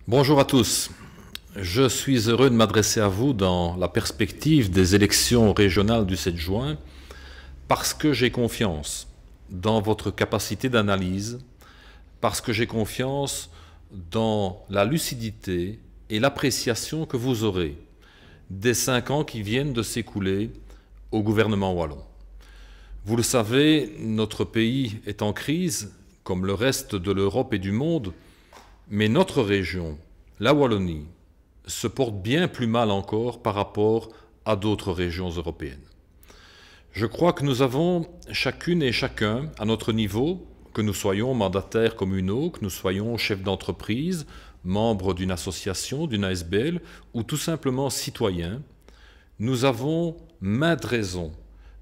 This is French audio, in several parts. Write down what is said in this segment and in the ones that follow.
Bonjour à tous. Je suis heureux de m'adresser à vous dans la perspective des élections régionales du 7 juin parce que j'ai confiance dans votre capacité d'analyse, parce que j'ai confiance dans la lucidité et l'appréciation que vous aurez des 5 ans qui viennent de s'écouler au gouvernement wallon. Vous le savez, notre pays est en crise, comme le reste de l'Europe et du monde, mais notre région, la Wallonie, se porte bien plus mal encore par rapport à d'autres régions européennes. Je crois que nous avons chacune et chacun, à notre niveau, que nous soyons mandataires communaux, que nous soyons chefs d'entreprise, membres d'une association, d'une ASBL, ou tout simplement citoyens, nous avons maintes raisons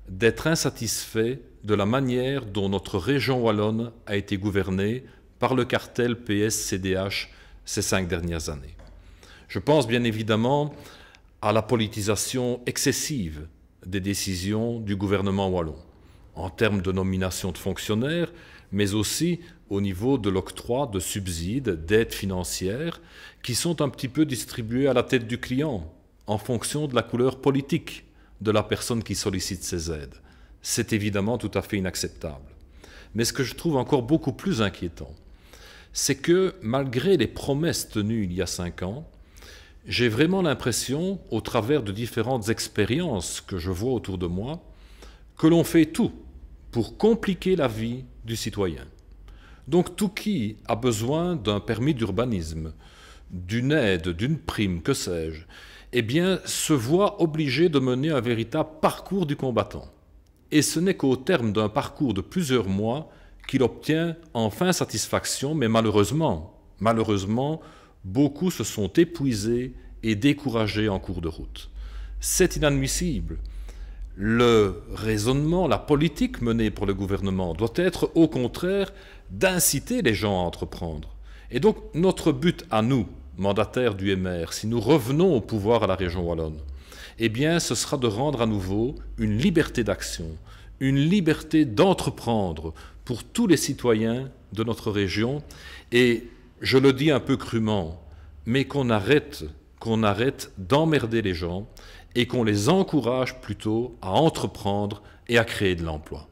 d'être insatisfaits de la manière dont notre région wallonne a été gouvernée par le cartel PS-CDH ces 5 dernières années. Je pense bien évidemment à la politisation excessive des décisions du gouvernement wallon, en termes de nomination de fonctionnaires, mais aussi au niveau de l'octroi de subsides, d'aides financières, qui sont un petit peu distribuées à la tête du client, en fonction de la couleur politique de la personne qui sollicite ces aides. C'est évidemment tout à fait inacceptable. Mais ce que je trouve encore beaucoup plus inquiétant, c'est que malgré les promesses tenues il y a 5 ans, j'ai vraiment l'impression, au travers de différentes expériences que je vois autour de moi, que l'on fait tout pour compliquer la vie du citoyen. Donc tout qui a besoin d'un permis d'urbanisme, d'une aide, d'une prime, que sais-je, eh bien, se voit obligé de mener un véritable parcours du combattant. Et ce n'est qu'au terme d'un parcours de plusieurs mois qu'il obtient enfin satisfaction, mais malheureusement, beaucoup se sont épuisés et découragés en cours de route. C'est inadmissible. Le raisonnement, la politique menée pour le gouvernement doit être au contraire d'inciter les gens à entreprendre. Et donc notre but à nous, mandataires du MR, si nous revenons au pouvoir à la région wallonne, eh bien ce sera de rendre à nouveau une liberté d'action, une liberté d'entreprendre pour tous les citoyens de notre région. Et je le dis un peu crûment, mais qu'on arrête d'emmerder les gens et qu'on les encourage plutôt à entreprendre et à créer de l'emploi.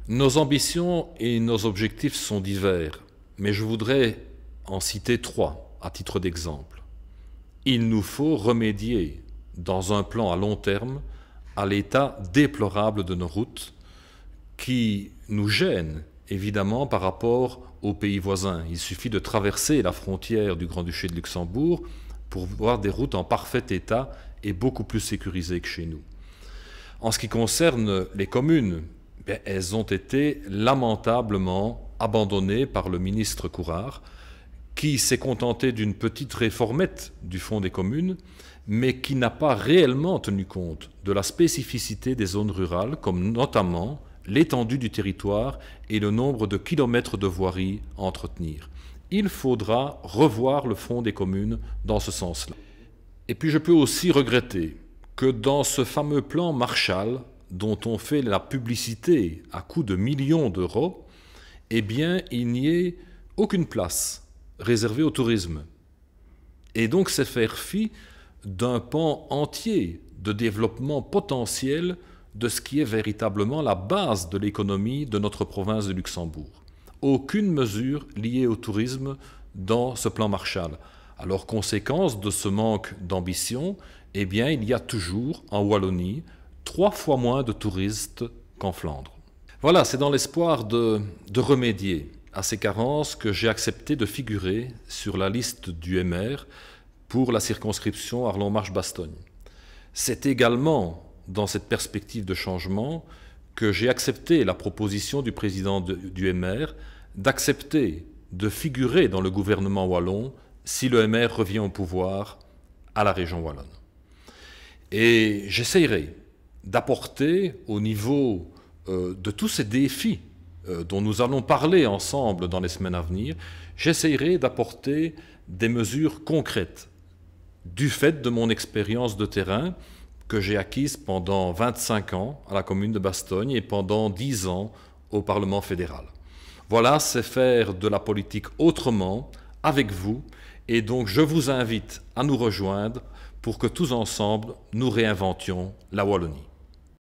Nos ambitions et nos objectifs sont divers, mais je voudrais en citer 3 à titre d'exemple. Il nous faut remédier, dans un plan à long terme, à l'état déplorable de nos routes qui nous gênent évidemment par rapport aux pays voisins. Il suffit de traverser la frontière du Grand-Duché de Luxembourg pour voir des routes en parfait état et beaucoup plus sécurisées que chez nous. En ce qui concerne les communes, elles ont été lamentablement abandonnées par le ministre Courard, qui s'est contenté d'une petite réformette du Fonds des communes, mais qui n'a pas réellement tenu compte de la spécificité des zones rurales, comme notamment l'étendue du territoire et le nombre de kilomètres de voirie à entretenir. Il faudra revoir le Fonds des communes dans ce sens-là. Et puis je peux aussi regretter que dans ce fameux plan Marshall, dont on fait la publicité à coût de millions d'euros, eh bien il n'y ait aucune place réservée au tourisme. Et donc c'est faire fi d'un pan entier de développement potentiel de ce qui est véritablement la base de l'économie de notre province de Luxembourg. Aucune mesure liée au tourisme dans ce plan Marshall. Alors, conséquence de ce manque d'ambition, eh bien, il y a toujours en Wallonie 3 fois moins de touristes qu'en Flandre. Voilà, c'est dans l'espoir de remédier à ces carences que j'ai accepté de figurer sur la liste du MR pour la circonscription Arlon-Marche-Bastogne. C'est également dans cette perspective de changement que j'ai accepté la proposition du président du MR d'accepter de figurer dans le gouvernement wallon si le MR revient au pouvoir à la région wallonne. Et j'essayerai d'apporter au niveau de tous ces défis dont nous allons parler ensemble dans les semaines à venir, j'essayerai d'apporter des mesures concrètes du fait de mon expérience de terrain que j'ai acquise pendant 25 ans à la commune de Bastogne et pendant 10 ans au Parlement fédéral. Voilà, c'est faire de la politique autrement, avec vous, et donc je vous invite à nous rejoindre pour que tous ensemble nous réinventions la Wallonie.